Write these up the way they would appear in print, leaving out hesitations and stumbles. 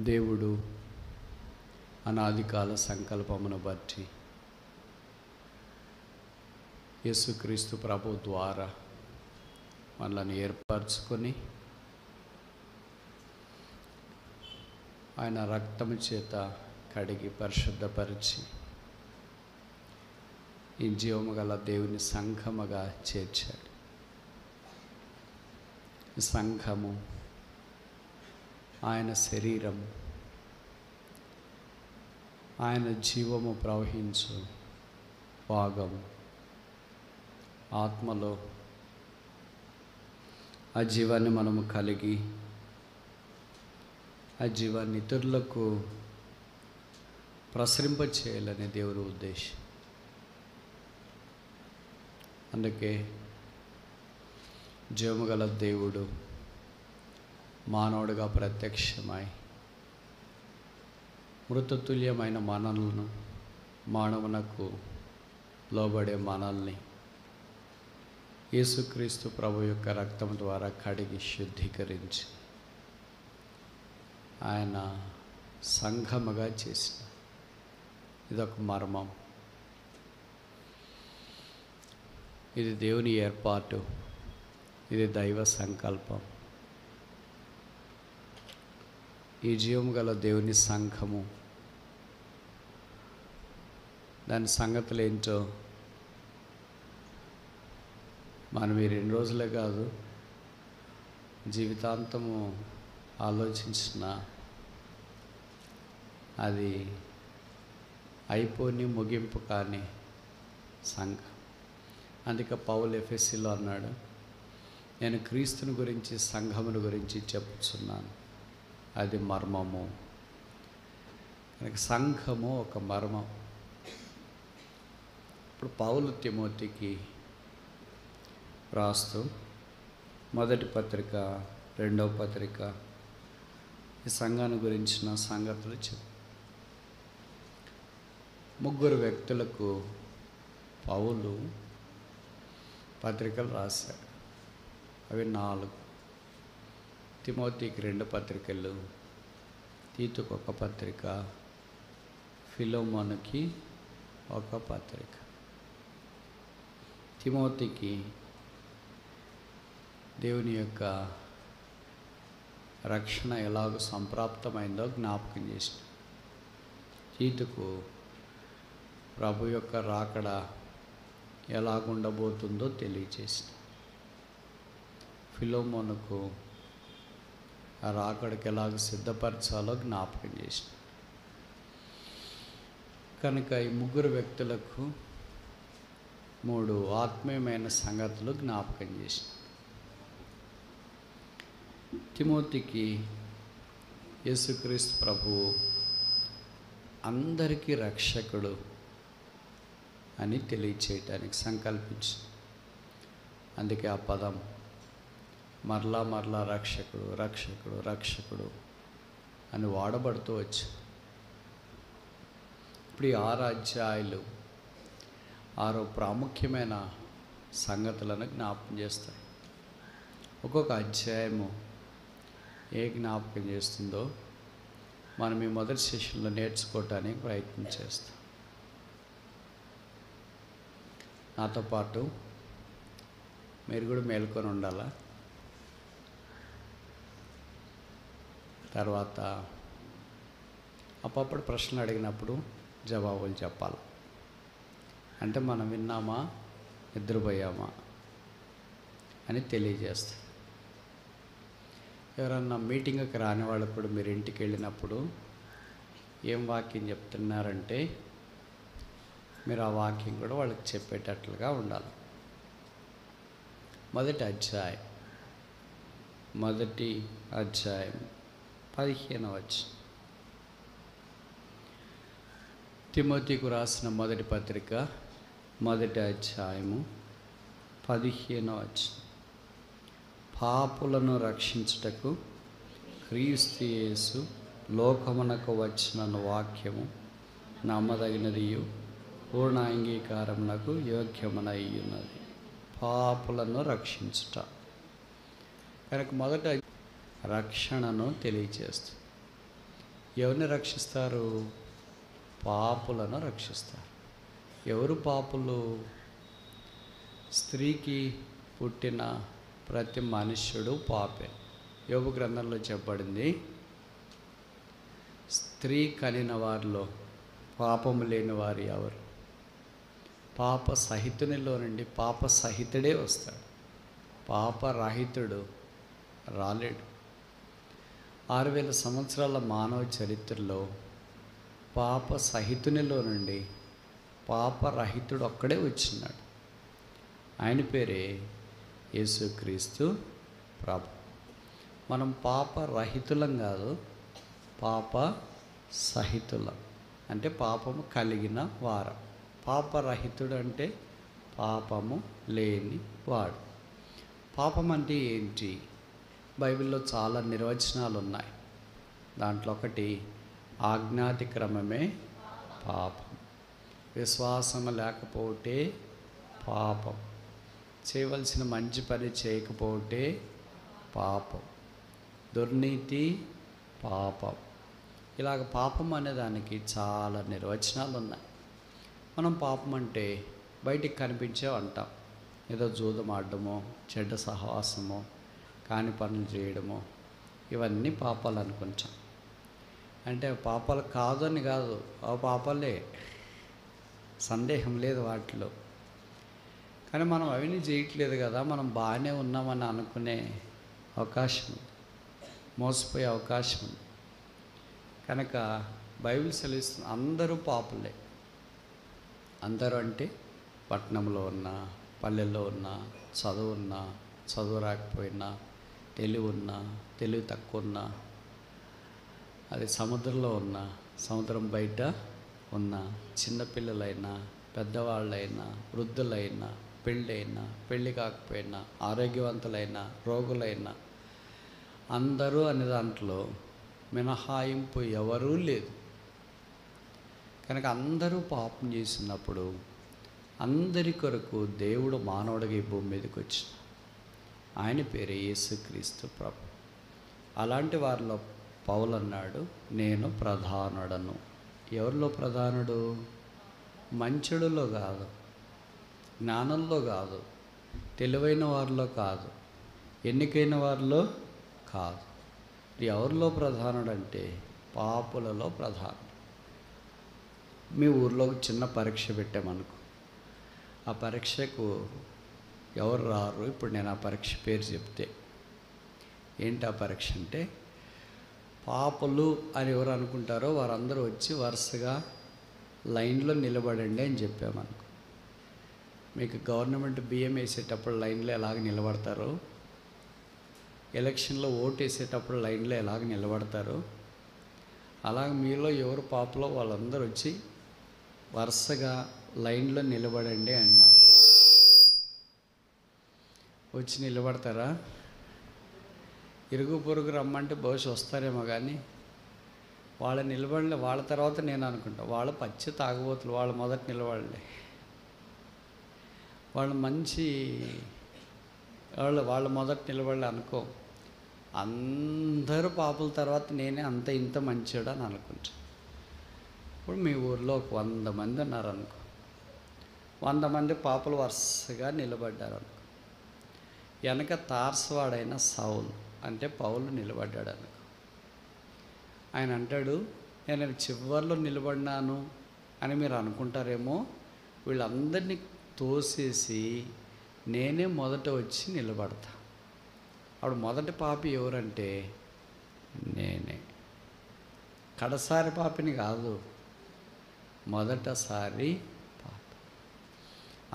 దేవుడు అనాదికాల సంకల్పమును బట్టి యేసుక్రీస్తు ప్రభు ద్వారా మనల్ని ఏర్పరచుకొని ఆయన రక్తము చేత కడిగి పరిశుద్ధపరిచి ఈ జీవము గల దేవుని సంఘముగా చేర్చాడు. ఈ సంఘము ఆయన శరీరం, ఆయన జీవము ప్రవహించు భాగము, ఆత్మలో ఆ జీవాన్ని మనము కలిగి ఆ జీవాన్ని ఇతరులకు ప్రసరింపచేయాలని దేవుని ఉద్దేశం. అందుకే జీవము గల దేవుడు మానవుడిగా ప్రత్యక్షమై మృతతుల్యమైన మనలను, మానవునకు లోబడే మనల్ని యేసుక్రీస్తు ప్రభు యొక్క రక్తం ద్వారా కడిగి శుద్ధీకరించి ఆయన సంఘముగా చేసిన ఇదొక మర్మం. ఇది దేవుని ఏర్పాటు, ఇది దైవ సంకల్పం. ఈ జీవము గల దేవుని సంఘము, దాని సంగతులు ఏంటో మనం ఈ 2 రోజులే కాదు, జీవితాంతము ఆలోచించిన అది అయిపోని ముగింపు కాని సంఘం. అందుకే పౌలు ఎఫెసీలో అన్నాడు, నేను క్రీస్తుని గురించి, సంఘముని గురించి చెప్పుచున్నాను, అది మర్మము. కనుక సంఘము ఒక మర్మం. ఇప్పుడు పౌలు తిమోతికి రాస్తూ మొదటి పత్రిక, 2వ పత్రిక ఈ సంఘాన్ని గురించిన సంగతులు చెప్పు. 3 వ్యక్తులకు పౌలు పత్రికలు రాశాడు. అవి 4. తిమోతికి 2 పత్రికలు, తీతుకు 1 పత్రిక, ఫిలోమోనుకి 1 పత్రిక. తిమోతికి దేవుని యొక్క రక్షణ ఎలాగో సంప్రాప్తమైందో జ్ఞాపకం చేసిన. తీతుకు ప్రభు యొక్క రాకడ ఎలాగుండబోతుందో తెలియచేసిన. ఫిలోమోనుకు ఆ రాకడకి ఎలాగ సిద్ధపరచాలో జ్ఞాపకం చేసిన. కనుక ఈ 3 వ్యక్తులకు 3 ఆత్మీయమైన సంగతులు జ్ఞాపకం చేసిన. తిమోతికి యేసుక్రీస్తు ప్రభువు అందరికీ రక్షకుడు అని తెలియచేయటానికి సంకల్పించి, అందుకే ఆ పదం మరలా మరలా రక్షకుడు రక్షకుడు రక్షకుడు అని వాడబడుతూ వచ్చి, ఇప్పుడు ఈ 6 అధ్యాయాలు 6 ప్రాముఖ్యమైన సంగతులను జ్ఞాపకం చేస్తాయి. ఒక్కొక్క అధ్యాయము ఏ జ్ఞాపకం చేస్తుందో మనం ఈ మొదటి సెషన్లో నేర్చుకోవటానికి ప్రయత్నం చేస్తాం. నాతో పాటు మీరు కూడా మేల్కొని ఉండాలా. తర్వాత అప్పుడు ప్రశ్నలు అడిగినప్పుడు జవాబులు చెప్పాలి. అంటే మనం విన్నామా, నిద్రపోయామా అని తెలియజేస్తాం. ఎవరన్నా మీటింగ్కి రాని వాళ్ళు కూడా మీరు ఇంటికి వెళ్ళినప్పుడు ఏం వాక్యం చెప్తున్నారంటే మీరు ఆ వాక్యం కూడా వాళ్ళకి చెప్పేటట్లుగా ఉండాలి. మొదటి అధ్యాయం 15వ వచనం. తిమోతికు రాసిన మొదటి పత్రిక 1వ అధ్యాయము 15వ వచనం. పాపులను రక్షించుటకు క్రీస్తు యేసు లోకమునకు వచ్చిన వాక్యము నమ్మదగినదియు పూర్ణ అంగీకారమునకు యోగ్యమునై ఉన్నది. పాపులను రక్షించుట. కనుక మొదట రక్షణను తెలియచేస్తుంది. ఎవరిని రక్షిస్తారు? పాపులను రక్షిస్తారు. ఎవరు పాపులు? స్త్రీకి పుట్టిన ప్రతి మనుష్యుడు పాపే. యోబు గ్రంథంలో చెప్పబడింది, స్త్రీ కనిన వారిలో పాపము లేని వారు ఎవరు? పాప సహితునిలో నుండి పాప సహితుడే వస్తాడు, పాపరహితుడు రాలేడు. 6000 సంవత్సరాల మానవ చరిత్రలో పాప సహితునిలో నుండి పాపరహితుడు ఒక్కడే వచ్చినాడు. ఆయన పేరే యేసుక్రీస్తు ప్రభు. మనం పాపరహితులం కాదు, పాప సహితులం. అంటే పాపము కలిగిన వారం. పాపరహితుడు అంటే పాపము లేని వాడు. పాపం అంటే ఏంటి? బైబిల్లో చాలా నిర్వచనాలు ఉన్నాయి. దాంట్లో ఒకటి ఆజ్ఞాతిక్రమమే పాపం, విశ్వాసం లేకపోతే పాపం, చేయవలసిన మంచి పని చేయకపోతే పాపం, దుర్నీతి పాపం. ఇలాగ పాపం అనే దానికి చాలా నిర్వచనాలు ఉన్నాయి. మనం పాపం అంటే బయటికి కనిపించే అంటాం. ఏదో జూదం ఆడడమో, చెడ్డ సహవాసమో, కాని పనులు చేయడమో, ఇవన్నీ పాపాలు అనుకుంటాం. అంటే పాపాలు కాదని కాదు, ఆ పాపాలే, సందేహం లేదు వాటిలో. కానీ మనం అవన్నీ చేయట్లేదు కదా, మనం బాగానే ఉన్నామని అనుకునే అవకాశం ఉంది, మోసపోయే అవకాశం ఉంది. కనుక బైబిల్ సెలవిస్తుంది అందరూ పాపులే. అందరూ అంటే పట్టణంలో ఉన్న, పల్లెల్లో ఉన్న, చదువున్నా, చదువు రాకపోయినా, తెలివి ఉన్నా, తెలివి తక్కువ ఉన్నా, అది సముద్రంలో ఉన్న, సముద్రం బయట ఉన్న, చిన్నపిల్లలైనా, పెద్దవాళ్ళైనా, వృద్ధులైనా, పెళ్ళైనా, పెళ్ళి కాకపోయినా, ఆరోగ్యవంతులైనా, రోగులైనా, అందరూ అనే దాంట్లో మినహాయింపు ఎవరూ లేదు. కనుక అందరూ పాపం చేసినప్పుడు అందరి కొరకు దేవుడు మానవుడిగా ఈ భూమి మీదకి వచ్చిన ఆయన పేరు యేసుక్రీస్తు ప్రభు. అలాంటి వారిలో పౌలు అన్నాడు, నేను ప్రధానుడను. ఎవరిలో ప్రధానుడు? మంచుడిలో కాదు, జ్ఞానంలో కాదు, తెలివైన వారిలో కాదు, ఎన్నికైన వారిలో కాదు. ఎవరిలో ప్రధానుడంటే పాపులలో ప్రధానుడు. మీ ఊర్లో చిన్న పరీక్ష పెట్టామనుకో, ఆ పరీక్షకు ఎవరు రారు? ఇప్పుడు నేను ఆ పరీక్ష పేరు చెప్తే ఏంటి ఆ పరీక్ష అంటే, పాపులు అని ఎవరు అనుకుంటారో వారందరూ వచ్చి వరుసగా లైన్లో నిలబడండి అని చెప్పామనుకో. మీకు గవర్నమెంట్ బియ్యం వేసేటప్పుడు లైన్లో ఎలాగ నిలబడతారో, ఎలక్షన్లో ఓటు వేసేటప్పుడు లైన్లో ఎలాగ నిలబడతారో, అలాగ మీలో ఎవరు పాపలో వాళ్ళందరూ వచ్చి వరుసగా లైన్లో నిలబడండి అన్నారు. వచ్చి నిలబడతారా? ఇరుగు పొరుగు రమ్మంటే బహుశా వస్తారేమో, కానీ వాళ్ళ నిలబడలే. వాళ్ళ తర్వాత నేను అనుకుంటా, వాళ్ళు పచ్చి తాగుబోతులు, వాళ్ళు మొదట నిలబడలే. వాళ్ళు మంచి వాళ్ళు మొదట నిలబడలే అనుకో. అందరూ పాపుల తర్వాత నేనే అంత ఇంత మంచివాడు అని అనుకుంటా. ఇప్పుడు మీ ఊర్లో ఒక 100 మంది ఉన్నారనుకో, 100 మంది పాపులు వరుసగా నిలబడ్డారు అనుకో. వెనక తార్సవాడైన సౌలు అంటే పౌలు నిలబడ్డాడు అనుకో. ఆయన అంటాడు, నేను చివర్లో నిలబడినాను అని మీరు అనుకుంటారేమో, వీళ్ళందరినీ తోసేసి నేనే మొదట వచ్చి నిలబడతా. అప్పుడు మొదటి పాపి ఎవరంటే నేనే. కడసారి పాపిని కాదు, మొదటిసారి పాప.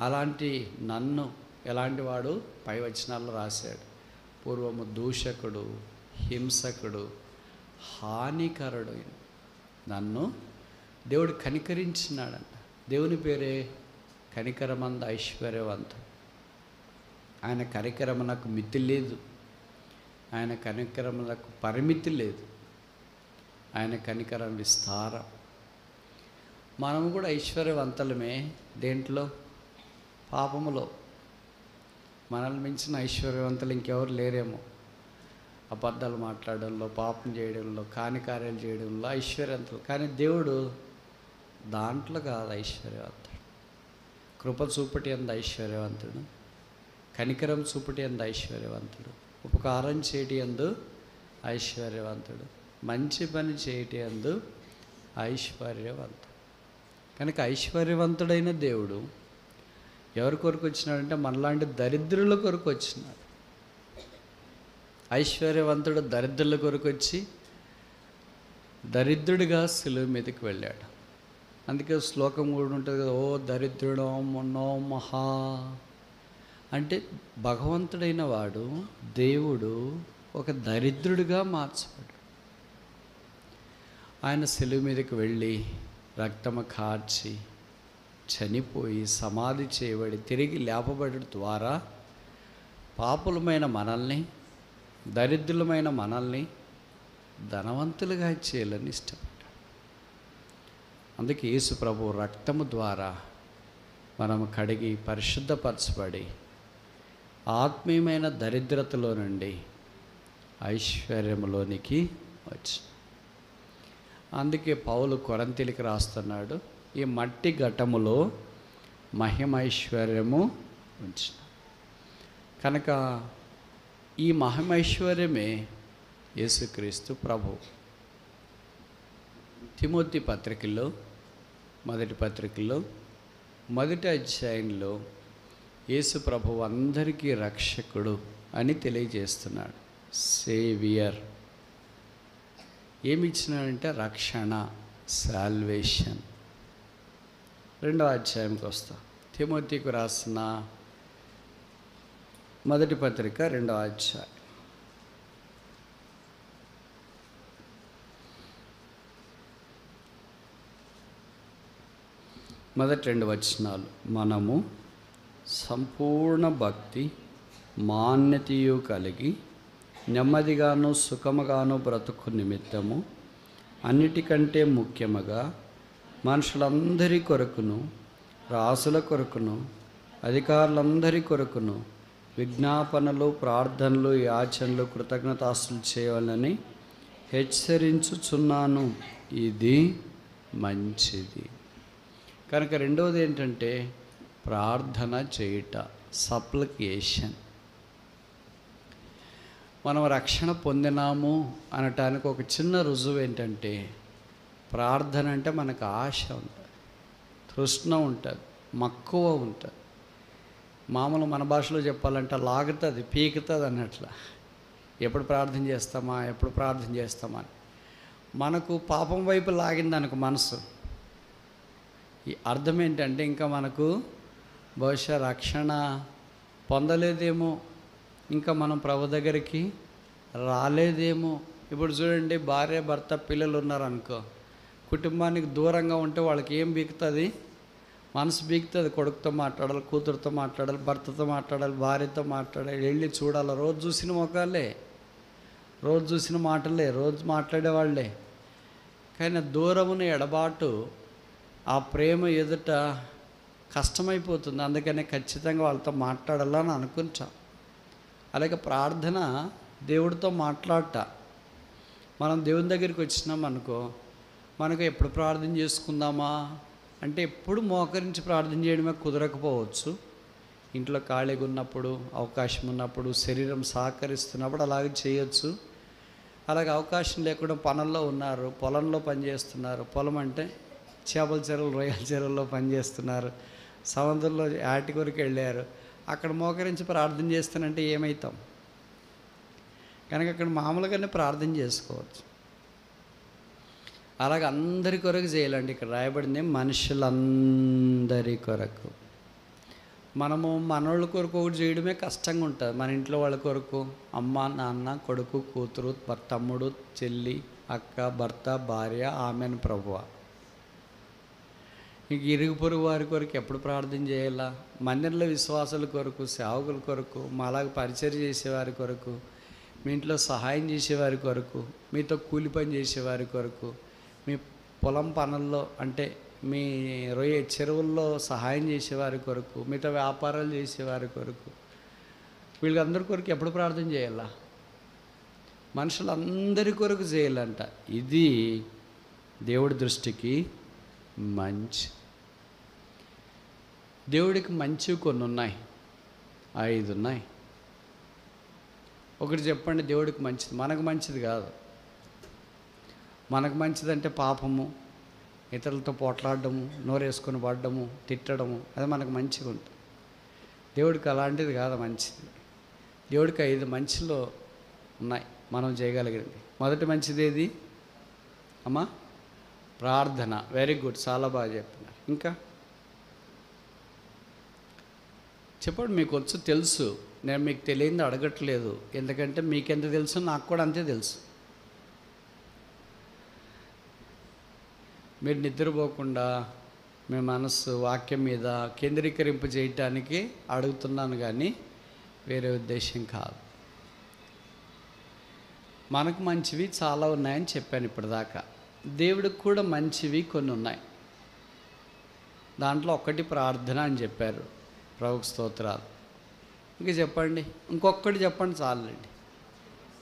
అలాంటి నన్ను ఎలాంటి వాడు పై వచనాల్లో రాశాడు, పూర్వము దూషకుడు, హింసకుడు, హానికరుడు నన్ను దేవుడు కనికరించినాడంట. దేవుని పేరే కనికరమంద ఐశ్వర్యవంతుడు. ఆయన కనికరమునకు మితి లేదు, ఆయన కనికరములకు పరిమితి లేదు, ఆయన కనికరం విస్తారం. మనము కూడా ఐశ్వర్యవంతులమే. దేంట్లో? పాపములో. మనల్ని మించిన ఐశ్వర్యవంతులు ఇంకెవరు లేరేమో. అబద్ధాలు మాట్లాడడంలో, పాపం చేయడంలో, కాని కార్యాలు చేయడంలో ఐశ్వర్యవంతులు. కానీ దేవుడు దాంట్లో కాదు ఐశ్వర్యవంతుడు. కృప చూపుటి అందు ఐశ్వర్యవంతుడు, కనికరం చూపుటి అందు ఐశ్వర్యవంతుడు, ఉపకారం చేయటి అందు ఐశ్వర్యవంతుడు, మంచి పని చేయటి అందు ఐశ్వర్యవంతుడు. కనుక ఐశ్వర్యవంతుడైన దేవుడు ఎవరి కొరకు వచ్చినాడంటే మనలాంటి దరిద్రుల కొరకు వచ్చినాడు. ఐశ్వర్యవంతుడు దరిద్రుల కొరకు వచ్చి దరిద్రుడిగా శిలువ మీదకి వెళ్ళాడు. అందుకే శ్లోకం కూడా ఉంటుంది కదా, ఓ దరిద్రుడో మొన్నో మహా అంటే భగవంతుడైన వాడు దేవుడు ఒక దరిద్రుడిగా మార్చబడ్డాడు. ఆయన శిలువ మీదకి వెళ్ళి రక్తము కార్చి చనిపోయి సమాధి చేయబడి తిరిగి లేపబడడం ద్వారా పాపులమైన మనల్ని, దరిద్రులమైన మనల్ని ధనవంతులుగా చేయాలని ఇష్టపడ్డాడు. అందుకే యేసు ప్రభు రక్తము ద్వారా మనము కడిగి పరిశుద్ధపరచబడి ఆత్మీయమైన దరిద్రతలో నుండి ఐశ్వర్యములోనికి వచ్చి, అందుకే పౌలు కొరింథీయులకు రాస్తున్నాడు, ఈ మట్టి ఘటములో మహిమైశ్వర్యము ఉంచిన. కనుక ఈ మహిమైశ్వర్యమే యేసుక్రీస్తు ప్రభు. తిమోతి పత్రికలో మొదటి పత్రికలో మొదటి అధ్యాయంలో యేసు ప్రభు అందరికీ రక్షకుడు అని తెలియజేస్తున్నాడు. సేవియర్ ఏమి ఇచ్చినాడంటే రక్షణ, సాల్వేషన్. రెండవ అధ్యాయంకి వస్తా. తిమోతికి రాసిన మొదటి పత్రిక రెండవ అధ్యాయం మొదటి 2 వచనాలు. మనము సంపూర్ణ భక్తి మాన్యతయు కలిగి నెమ్మదిగాను సుఖముగాను బ్రతుకు నిమిత్తము అన్నిటికంటే ముఖ్యముగా మనుషులందరి కొరకును, రాసుల కొరకును, అధికారులందరి కొరకును విజ్ఞాపనలు, ప్రార్థనలు, యాచనలు, కృతజ్ఞతాస్తులు చేయాలని హెచ్చరించుచున్నాను. ఇది మంచిది. కనుక రెండవది ఏంటంటే ప్రార్థన చేయుట, సప్లికేషన్. మనం రక్షణ పొందినాము అనటానికి ఒక చిన్న రుజువు ఏంటంటే ప్రార్థన అంటే మనకు ఆశ ఉంటుంది, తృష్ణ ఉంటుంది, మక్కువ ఉంటుంది. మామూలు మన భాషలో చెప్పాలంటే లాగుతుంది, పీకుతుంది అన్నట్లా. ఎప్పుడు ప్రార్థన చేస్తామా, ఎప్పుడు ప్రార్థన చేస్తామా అని. మనకు పాపం వైపు లాగింది అనుకో మనసు. ఈ అర్థం ఏంటంటే ఇంకా మనకు బహుశా రక్షణ పొందలేదేమో, ఇంకా మనం ప్రభు దగ్గరికి రాలేదేమో. ఇప్పుడు చూడండి, భార్య భర్త పిల్లలు ఉన్నారనుకో, కుటుంబానికి దూరంగా ఉంటే వాళ్ళకి ఏం బీకుతుంది? మనసు బీకుతుంది. కొడుకుతో మాట్లాడాలి, కూతురుతో మాట్లాడాలి, భర్తతో మాట్లాడాలి, భార్యతో మాట్లాడాలి, వెళ్ళి చూడాలి. రోజు చూసిన ముఖాలే, రోజు చూసిన మాటలే, రోజు మాట్లాడేవాళ్ళే. కానీ దూరమున ఎడబాటు ఆ ప్రేమ ఎదుట కష్టమైపోతుంది. అందుకనే ఖచ్చితంగా వాళ్ళతో మాట్లాడాలని అనుకుంటాం. అలాగే ప్రార్థన దేవుడితో మాట్లాడట. మనం దేవుని దగ్గరికి వచ్చినాం అనుకో, మనకు ఎప్పుడు ప్రార్థన చేసుకుందామా అంటే ఎప్పుడు మోకరించి ప్రార్థన చేయడమే కుదరకపోవచ్చు. ఇంట్లో ఖాళీగా ఉన్నప్పుడు, అవకాశం ఉన్నప్పుడు, శరీరం సహకరిస్తున్నప్పుడు అలాగే చేయొచ్చు. అలాగే అవకాశం లేకుండా పనుల్లో ఉన్నారు, పొలంలో పనిచేస్తున్నారు. పొలం అంటే చేపల చెరువులు, రొయ్యల చెరువుల్లో పనిచేస్తున్నారు, సముద్రంలో ఆటి కొరకు వెళ్ళారు. అక్కడ మోకరించి ప్రార్థన చేస్తానంటే ఏమవుతాం? కనుక అక్కడ మామూలుగానే ప్రార్థన చేసుకోవచ్చు. అలాగే అందరి కొరకు చేయాలండి. ఇక్కడ రాయబడింది మనుషులందరి కొరకు. మనము మనోళ్ళ కొరకు ఒకటి చేయడమే కష్టంగా ఉంటుంది. మన ఇంట్లో వాళ్ళ కొరకు అమ్మ, నాన్న, కొడుకు, కూతురు, తమ్ముడు, చెల్లి, అక్క, భర్త, భార్య, ఆమెను ప్రభువ. ఇంక ఇరుగు పొరుగు వారి కొరకు ఎప్పుడు ప్రార్థన చేయాలా? మందిరంలో విశ్వాసుల కొరకు, సేవకుల కొరకు, మాలాగా పరిచయం చేసేవారి కొరకు, మీ ఇంట్లో సహాయం చేసేవారి కొరకు, మీతో కూలి పని చేసేవారి కొరకు, మీ పొలం పనుల్లో అంటే మీ రొయ్య చెరువుల్లో సహాయం చేసేవారి కొరకు, మీతో వ్యాపారాలు చేసేవారి కొరకు, వీళ్ళందరి కొరకు ఎప్పుడు ప్రార్థన చేయాలా? మనుషులందరి కొరకు చేయాలంట. ఇది దేవుడి దృష్టికి మంచి. దేవుడికి మంచివి కొన్ని ఉన్నాయి, 5 ఉన్నాయి. ఒకటి చెప్పండి, దేవుడికి మంచిది. మనకు మంచిది కాదు. మనకు మంచిదంటే పాపము, ఇతరులతో పోట్లాడడము, నోరేసుకొని పడడము, తిట్టడము, అది మనకు మంచిగా ఉంటుంది. దేవుడికి అలాంటిది కాదు మంచిది. దేవుడికి 5 మంచిలో ఉన్నాయి మనం చేయగలిగింది. మొదటి మంచిది ఏది అమ్మా? ప్రార్థన. వెరీ గుడ్, చాలా బాగా చెప్పినారు. ఇంకా చెప్పండి, మీకు వచ్చు, తెలుసు. నేను మీకు తెలియంది అడగట్లేదు, ఎందుకంటే మీకెంత తెలుసు నాకు కూడా అంతే తెలుసు. మీరు నిద్రపోకుండా మీ మనస్సు వాక్యం మీద కేంద్రీకరింప చేయటానికి అడుగుతున్నాను, కానీ వేరే ఉద్దేశం కాదు. మనకు మంచివి చాలా ఉన్నాయని చెప్పాను ఇప్పటిదాకా. దేవుడికి కూడా మంచివి కొన్ని ఉన్నాయి. దాంట్లో ఒకటి ప్రార్థన అని చెప్పారు. ప్రభువుకు స్తోత్రాలు. ఇంకా చెప్పండి, ఇంకొకటి చెప్పండి చాలండి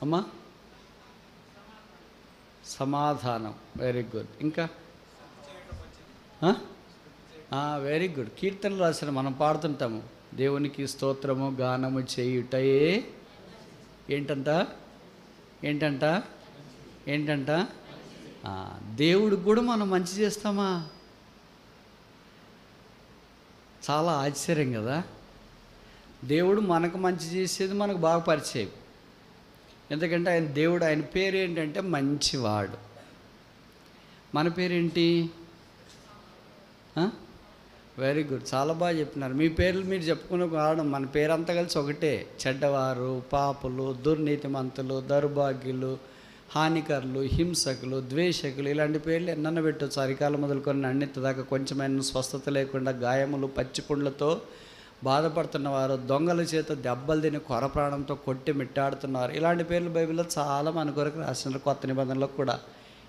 అమ్మా. సమాధానం. Very good. ఇంకా వెరీ గుడ్. కీర్తనలు రాసిన మనం పాడుతుంటాము, దేవునికి స్తోత్రము గానము చేయుటయే ఏంటంట ఏంటంట ఏంటంట దేవుడికి కూడా మనం మంచి చేస్తామా? చాలా ఆశ్చర్యం కదా. దేవుడు మనకు మంచి చేసేది మనకు బాగా పరిచయం. ఎందుకంటే ఆయన దేవుడు, ఆయన పేరు ఏంటంటే మంచివాడు. మన పేరేంటి? వెరీ గుడ్, చాలా బాగా చెప్పినారు. మీ పేర్లు మీరు చెప్పుకునే కావడం, మన పేరంతా కలిసి ఒకటే. చెడ్డవారు, పాపులు, దుర్నీతిమంతులు, దౌర్భాగ్యులు, హానికరులు, హింసకులు, ద్వేషకులు, ఇలాంటి పేర్లు ఎన్నెన్న పెట్టవచ్చు. అరికాలు మొదలుకొని అన్నిటి దాకా కొంచెమైనా స్వస్థత లేకుండా గాయములు, పచ్చిపుండ్లతో బాధపడుతున్నవారు, దొంగల చేత దెబ్బలు తిని కొర ప్రాణంతో కొట్టి మిట్టాడుతున్నారు. ఇలాంటి పేర్లు బైబిల్లో చాలా మన కొరకు రాసినారు. కొత్త నిబంధనలకు కూడా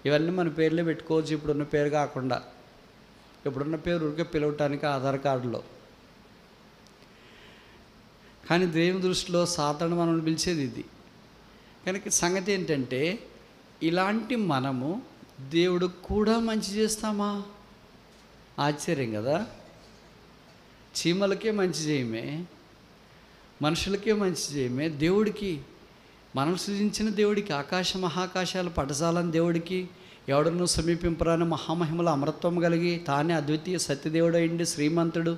ఇవన్నీ మన పేర్లే పెట్టుకోవచ్చు. ఇప్పుడున్న పేరు కాకుండా, ఇప్పుడున్న పేరు ఊరికే పిలవటానికి ఆధార్ కార్డులో. కానీ దేవుని దృష్టిలో సాధారణ మనం పిలిచేది ఇది. కనుక సంగతి ఏంటంటే, ఇలాంటి మనము దేవుడికి కూడా మంచి చేస్తామా? ఆశ్చర్యం కదా. చీమలకే మంచి చేయమే, మనుషులకే మంచి చేయమే, దేవుడికి, మనం సృజించిన దేవుడికి, ఆకాశ మహాకాశాలు పటజాలని దేవుడికి, ఎవడను సమీపింపరాని మహామహిమల అమరత్వం కలిగి తానే అద్వితీయ సత్యదేవుడు అయింది, శ్రీమంతుడు,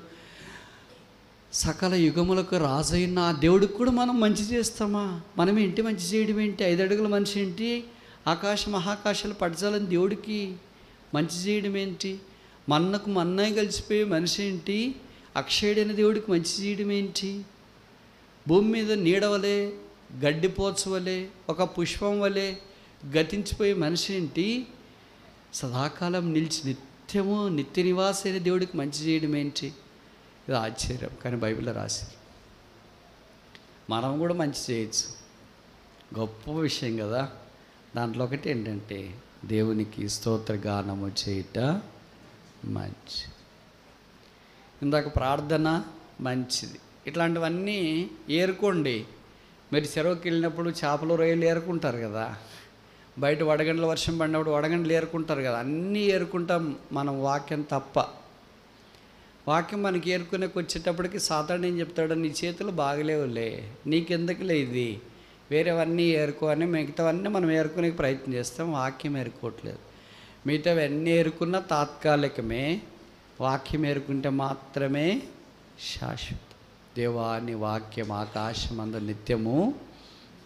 సకల యుగములకు రాజైన ఆ దేవుడికి కూడా మనం మంచి చేస్తామా? మనం ఏంటి మంచి చేయడం ఏంటి? 5 అడుగుల మనిషి ఏంటి? ఆకాశ మహాకాశాలు పటజాలని దేవుడికి మంచి చేయడం ఏంటి? మన్నకు మన్నే కలిసిపోయే మనిషి ఏంటి? అక్షయుడైన దేవుడికి మంచి చేయడం ఏంటి? భూమి మీద నీడవలే, గడ్డిపోచవలే, ఒక పుష్పం వలె గతించిపోయే మనిషి ఏంటి? సదాకాలం నిలిచి నిత్యము నిత్య నివాసైన దేవుడికి మంచి చేయడం ఏంటి? ఇది ఆశ్చర్యం. కానీ బైబిల్లో రాశారు మనం కూడా మంచి చేయొచ్చు. గొప్ప విషయం కదా. దాంట్లో ఒకటి ఏంటంటే, దేవునికి స్తోత్ర గానము చేయుట మంచి. ఇందాక ప్రార్థన మంచిది. ఇట్లాంటివన్నీ ఏరుకోండి. మీరు చెరువుకి వెళ్ళినప్పుడు చేపలు, రొయ్యలు ఏరుకుంటారు కదా. బయట వడగండ్ల వర్షం పడినప్పుడు వడగండ్లు ఏరుకుంటారు కదా. అన్నీ ఏరుకుంటాం మనం, వాక్యం తప్ప. వాక్యం మనకి ఏరుకునేకి వచ్చేటప్పటికి సాతాను ఏం చెప్తాడు? నీ చేతులు బాగలేవులే, నీకెందుకులే ఇది, వేరేవన్నీ ఏరుకో అని. మిగతావన్నీ మనం ఏరుకునే ప్రయత్నం చేస్తాం, వాక్యం ఏరుకోవట్లేదు. మిగతావన్నీ ఏరుకున్న తాత్కాలికమే, వాక్యం ఏరుకుంటే మాత్రమే శాశ్వతం. దేవాని వాక్యం ఆకాశమందు నిత్యము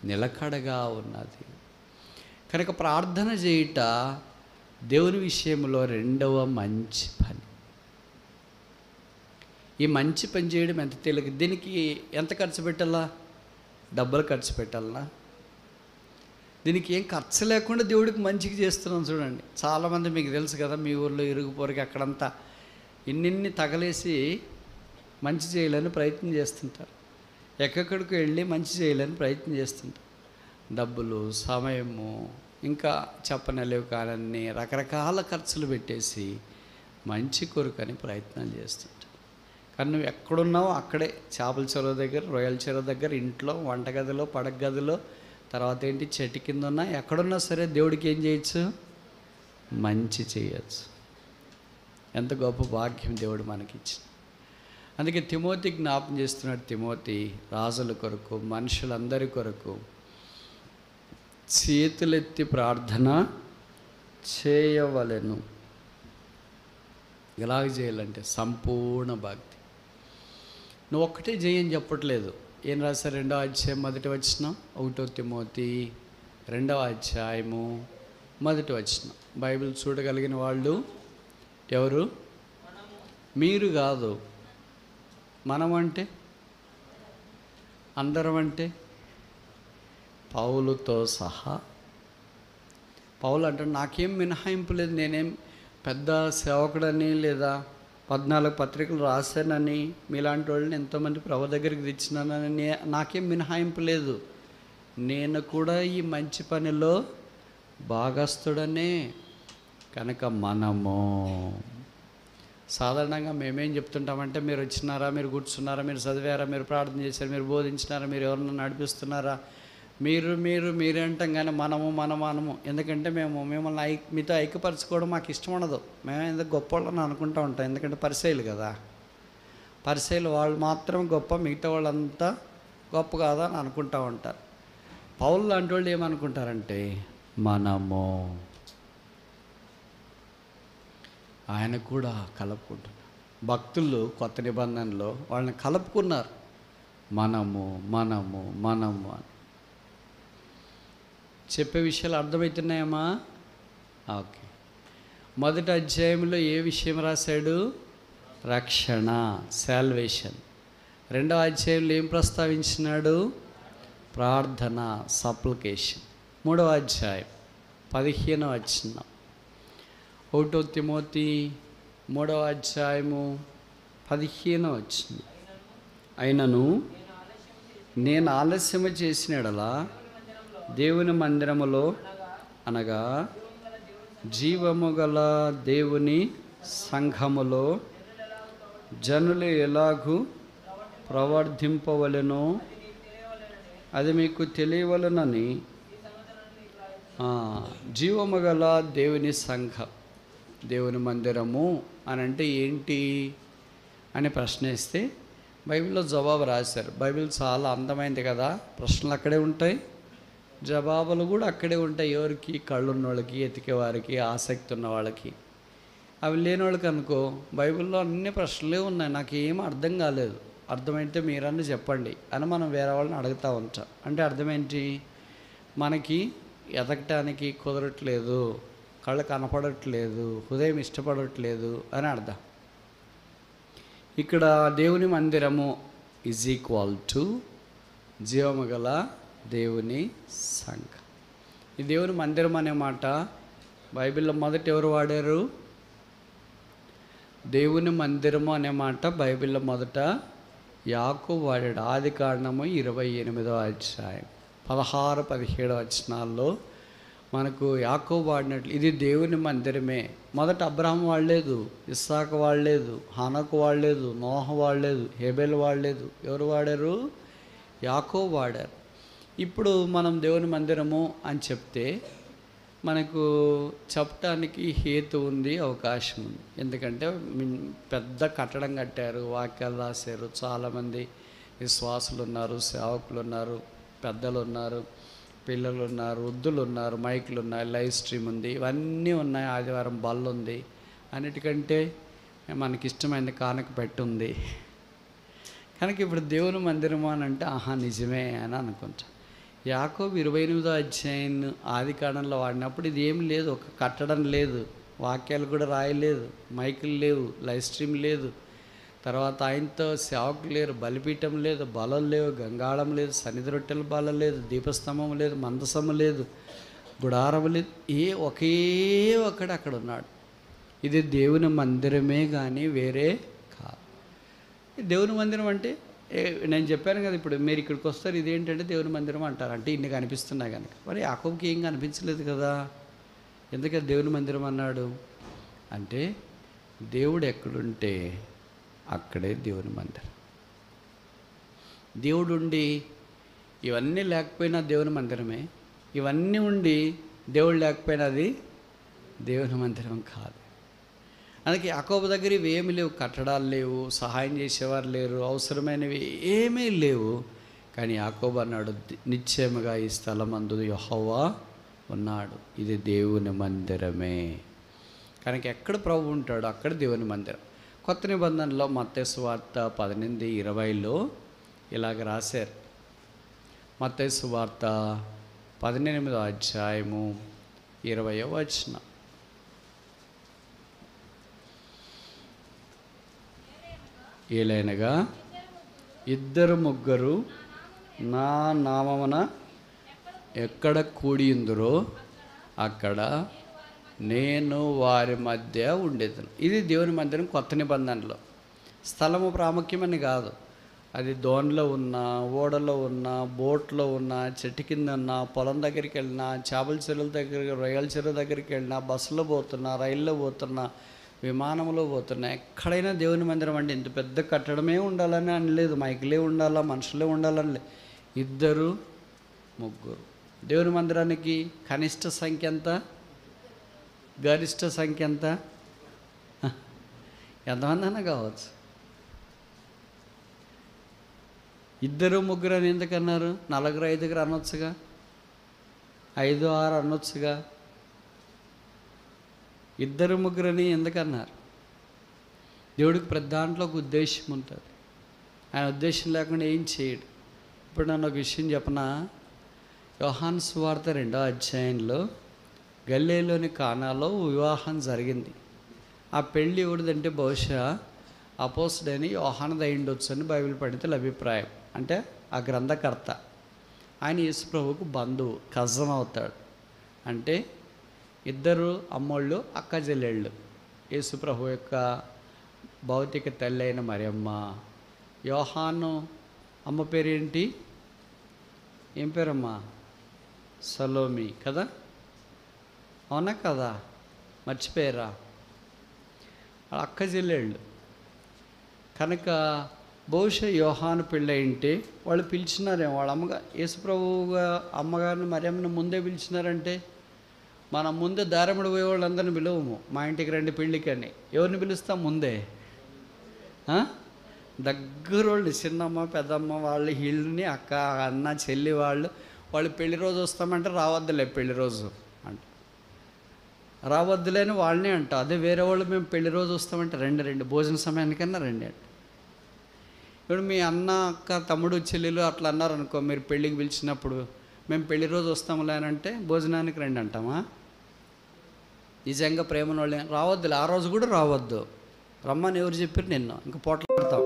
నిలకడగా ఉన్నది. కనుక ప్రార్థన చేయుట దేవుని విషయంలో 2వ మంచి పని. ఈ మంచి పని చేయడం ఎంత తేలిక. దీనికి ఎంత ఖర్చు పెట్టాలా? డబ్బులు ఖర్చు పెట్టాలనా? దీనికి ఏం ఖర్చు లేకుండా దేవుడికి మంచిగా చేస్తున్నాం. చూడండి, చాలామంది మీకు తెలుసు కదా, మీ ఊళ్ళో ఇరుగు పొరుగు అక్కడంతా ఇన్నిన్ని తగలేసి మంచి చేయాలని ప్రయత్నం చేస్తుంటారు. ఎక్కడికి వెళ్ళి మంచి చేయాలని ప్రయత్నం చేస్తుంటారు. డబ్బులు, సమయము, ఇంకా చెప్పనలేవు కానన్ని రకరకాల ఖర్చులు పెట్టేసి మంచి కొరకని ప్రయత్నాలు చేస్తుంటారు. కానీ నువ్వు ఎక్కడున్నావో అక్కడే, చేపల చెరువు దగ్గర, రొయ్యల చెరువు దగ్గర, ఇంట్లో, వంటగదిలో, పడక గదిలో, తర్వాత ఏంటి, చెట్టు కింద ఉన్నా ఎక్కడున్నా సరే దేవుడికి ఏం చేయొచ్చు, మంచి చేయొచ్చు. ఎంత గొప్ప భాగ్యం దేవుడు మనకిచ్చి. అందుకే తిమోతి జ్ఞాపం చేస్తున్నాడు. తిమోతి రాజుల కొరకు, మనుషులందరి కొరకు చేతులెత్తి ప్రార్థన చేయవలెను. ఎలాగ చేయాలంటే సంపూర్ణ భక్తి. నువ్వు ఒక్కటే చేయని చెప్పట్లేదు. ఏం రాశారు? 2వ అధ్యాయం 1వ వచనం, 1 తిమోతి 2వ అధ్యాయము 1వ వచనం. బైబిల్ చూడగలిగిన వాళ్ళు ఎవరు? మీరు కాదు. మనం అంటే, అందరం అంటే పౌలుతో సహా. పౌలు అంటాడు, నాకేం మినహాయింపు లేదు, నేనేం పెద్ద సేవకుడని లేదా 14 పత్రికలు రాశానని, మీలాంటి వాళ్ళని ఎంతోమంది ప్రభు దగ్గరికి తెచ్చినానని నాకేం మినహాయింపు లేదు. నేను కూడా ఈ మంచి పనిలో భాగస్తుడనే. కనుక మనము సాధారణంగా మేమేం చెప్తుంటామంటే, మీరు వచ్చినారా, మీరు కూర్చున్నారా, మీరు చదివారా, మీరు ప్రార్థన చేశారా, మీరు బోధించినారా, మీరు ఎవరన్నా నడిపిస్తున్నారా, మీరే అంటాం. కానీ మనము ఎందుకంటే మేము మిమ్మల్ని మీతో ఐక్యపరచుకోవడం మాకు ఇష్టం ఉండదు. మేము ఎందుకు గొప్ప వాళ్ళని అనుకుంటూ ఉంటాం. ఎందుకంటే పరిసయ్యులు కదా, పరిసయ్యులు వాళ్ళు మాత్రం గొప్ప, మిగతా వాళ్ళంతా గొప్ప కాదా అని అనుకుంటూ ఉంటారు. పౌలు లాంటి వాళ్ళు ఏమనుకుంటారంటే, మనము ఆయన కూడా కలుపుకుంటున్నారు. భక్తులు కొత్త నిబంధనలో వాళ్ళని కలుపుకున్నారు. మనము అని చెప్పే విషయాలు అర్థమవుతున్నాయమ్మా? ఓకే. 1వ అధ్యాయంలో ఏ విషయం రాశాడు? రక్షణ, సాల్వేషన్. 2వ అధ్యాయంలో ఏం ప్రస్తావించినాడు? ప్రార్థన, సప్లికేషన్. 3వ అధ్యాయం 15వ వచనం, 1 తిమోతి 3వ అధ్యాయము 15వ వచనం. అయినను నేను ఆలస్యము చేసిన యెడల దేవుని మందిరములో, అనగా జీవము గల దేవుని సంఘములో జనులు ఎలాగూ ప్రవర్తింపవలెనో అది మీకు తెలియవలెనని. జీవము గల దేవుని సంఘం, దేవుని మందిరము అని అంటే ఏంటి అని ప్రశ్నిస్తే బైబిల్లో జవాబు రాశారు. బైబిల్ చాలా అందమైంది కదా, ప్రశ్నలు అక్కడే ఉంటాయి, జవాబులు కూడా అక్కడే ఉంటాయి. ఎవరికి? కళ్ళున్న వాళ్ళకి, ఎతికేవారికి, ఆసక్తి ఉన్న వాళ్ళకి. అవి లేని వాళ్ళకి అనుకో, బైబిల్లో అన్ని ప్రశ్నలే ఉన్నాయి, నాకు ఏం అర్థం కాలేదు, అర్థమైతే మీరన్నీ చెప్పండి అని మనం వేరే వాళ్ళని అడుగుతూ ఉంటాం. అంటే అర్థమేంటి? మనకి ఎదగటానికి కుదరట్లేదు, కళ్ళు కనపడట్లేదు, హృదయం ఇష్టపడట్లేదు అని అర్థం. ఇక్కడ దేవుని మందిరము ఈజ్ ఈక్వల్ టు జీవము గల దేవుని సంఘం. ఈ దేవుని మందిరం అనే మాట బైబిల్లో మొదట ఎవరు వాడారు? దేవుని మందిరము అనే మాట బైబిల్లో మొదట యాకోబు వాడాడు. ఆదికాండము 28వ అధ్యాయం 16, 17 వచనాల్లో మనకు యాకోబు వాడినట్లు ఇది దేవుని మందిరమే. మొదట అబ్రహాము వాడలేదు, ఇస్సాకు వాడలేదు, హనోకు వాడలేదు, నోహ వాడలేదు, హేబెల్ వాడలేదు. ఎవరు వాడారు? యాకోబు వాడారు. ఇప్పుడు మనం దేవుని మందిరము అని చెప్తే మనకు చెప్పటానికి హేతు ఉంది, అవకాశం ఉంది. ఎందుకంటే పెద్ద కట్టడం కట్టారు, వాక్యాలు రాశారు, చాలామంది విశ్వాసులు ఉన్నారు, సేవకులు ఉన్నారు, పెద్దలు ఉన్నారు, పిల్లలు ఉన్నారు, వృద్ధులు ఉన్నారు, మైకులు ఉన్నాయి, లైవ్ స్ట్రీమ్ ఉంది, ఇవన్నీ ఉన్నాయి, ఆదివారం బల్ల ఉంది, అన్నిటికంటే మనకిష్టమైన కానుక పెట్టుంది. కనుక ఇప్పుడు దేవుని మందిరము అని అంటే నిజమే అని అనుకుంటా. యాకోబు 28వ అధ్యాయం ఆదికాండంలో వాడినప్పుడు ఇది ఏం లేదు, ఒక కట్టడం లేదు, వాక్యాలు కూడా రాయలేదు, మైకులు లేవు, లైవ్ స్ట్రీమ్ లేదు, తర్వాత ఆయనతో సేవకులు లేరు, బలిపీఠం లేదు, బలం లేవు, గంగాళం లేదు, సన్నిధి రొట్టెల బలం లేదు, దీపస్తంభం లేదు, మందసము లేదు, గుడారం లేదు, ఒకే ఒకడు అక్కడ ఉన్నాడు. ఇది దేవుని మందిరమే కానీ వేరే కాదు. దేవుని మందిరం అంటే నేను చెప్పాను కదా, ఇప్పుడు మీరు ఇక్కడికి వస్తారు, ఇదేంటంటే దేవుని మందిరం అంటారు. అంటే ఇన్ని కనిపిస్తున్నాయి కనుక. మరి యాకోబుకి ఏం కనిపించలేదు కదా, ఎందుకంటే దేవుని మందిరం అన్నాడు అంటే దేవుడు ఎక్కడుంటే అక్కడే దేవుని మందిరం. దేవుడు ఉండి ఇవన్నీ లేకపోయినా దేవుని మందిరమే, ఇవన్నీ ఉండి దేవుడు లేకపోయినా అది దేవుని మందిరం కాదు. అందుకే యాకోబు దగ్గర ఇవి ఏమీ లేవు, కట్టడాలు లేవు, సహాయం చేసేవారు లేరు, అవసరమైనవి ఏమీ లేవు. కానీ యాకోబు అన్నాడు, నిశ్చయముగా ఈ స్థలమందు యెహోవా ఉన్నాడు, ఇది దేవుని మందిరమే. కనుక ఎక్కడ ప్రభు ఉంటాడో అక్కడ దేవుని మందిరం. కొత్త నిబంధనలో మత్తయి సువార్త 18:20 ఇలాగ రాశారు. మత్తయి సువార్త 18:20. ఏలైనగా 2-3 నా నామమున ఎక్కడ కూడియుందురో అక్కడ నేను వారి మధ్య ఉండేదను. ఇది దేవుని మందిరం కొత్త నిబంధనలో. స్థలము ప్రాముఖ్యమని కాదు, అది దోణిలో ఉన్నా, ఓడలో ఉన్నా, బోట్లో ఉన్నా, చెట్టు కింద ఉన్నా, పొలం దగ్గరికి వెళ్ళినా, చేపల చెరువుల దగ్గరికి, రొయ్యల చెరువు దగ్గరికి వెళ్ళినా, బస్సులో పోతున్నా, రైల్లో పోతున్నా, విమానంలో పోతున్నా, ఎక్కడైనా దేవుని మందిరం అంటే ఇంత పెద్ద కట్టడమే ఉండాలని అనలేదు, మైకులే ఉండాలా, మనుషులే ఉండాలని లేదు. 2-3. దేవుని మందిరానికి కనిష్ట సంఖ్య ఎంత, గరిష్ట సంఖ్య ఎంత? ఎంతమంది అన్నా కావచ్చు. 2-3 అని ఎందుకన్నారు? 4-5 అనొచ్చుగా, 5-6 అనొచ్చుగా. 2-3 అని ఎందుకన్నారు? దేవుడికి ప్రతి దాంట్లో ఒక ఉద్దేశం ఉంటుంది. ఆయన ఉద్దేశం లేకుండా ఏం చేయడు. ఇప్పుడు నన్ను ఒక విషయం చెప్పనా? యోహాను సువార్త 2వ అధ్యాయంలో గలిలయలోని కానాలో వివాహం జరిగింది. ఆ పెళ్ళి ఎవరిదంటే బహుశా అపోస్తలుడైన యోహానుది అయి ఉండొచ్చు అని బైబిల్ పండితుల అభిప్రాయం. అంటే ఆ గ్రంథకర్త ఆయన యేసు ప్రభువుకు బంధువు, కజన్ అవుతాడు. అంటే 2 అమ్మోళ్ళు, అక్క చెల్లెళ్ళు. యేసు ప్రభు యొక్క భౌతిక తల్లి అయిన మరియమ్మ. యోహాను అమ్మ పేరేంటి? ఏం పేరమ్మా? సలోమి కదా, అవునా కదా? మర్చిపోయారా? అక్క చెల్లెళ్ళు. కనుక బహుశా యోహాను పెళ్ళయింటే వాళ్ళు పిలిచినారేమో, వాళ్ళ అమ్మగా యేసుప్రభువుగా అమ్మగారిని మరియమ్మని ముందే పిలిచినారంటే, మనం ముందే దారముడు పోయే వాళ్ళందరినీ పిలువము, మా ఇంటికి రండి పెళ్ళికి అని. ఎవరిని పిలుస్తాం ముందే? దగ్గర వాళ్ళు, చిన్నమ్మ పెద్దమ్మ వాళ్ళు, వీళ్ళని అక్క అన్న చెల్లి వాళ్ళు పెళ్లి రోజు వస్తామంటే రావద్దులే పెళ్లి రోజు అంట, రావద్దులే అని వాళ్ళని అంట. అదే వేరే వాళ్ళు మేము పెళ్లి రోజు వస్తామంటే రండి భోజన సమయానికన్నా రండి అంట. ఇప్పుడు మీ అన్న అక్క తమ్ముడు చెల్లెలు అట్లా అన్నారనుకో, మీరు పెళ్ళికి పిలిచినప్పుడు మేము పెళ్లి రోజు వస్తాములే అని అంటే భోజనానికి రండి అంటామా? నిజంగా ప్రేమను వాళ్ళు రావద్దులే, ఆ రోజు కూడా రావద్దు, రమ్మని ఎవరు చెప్పారు? నిన్ను ఇంకా పోట్లాడతాం.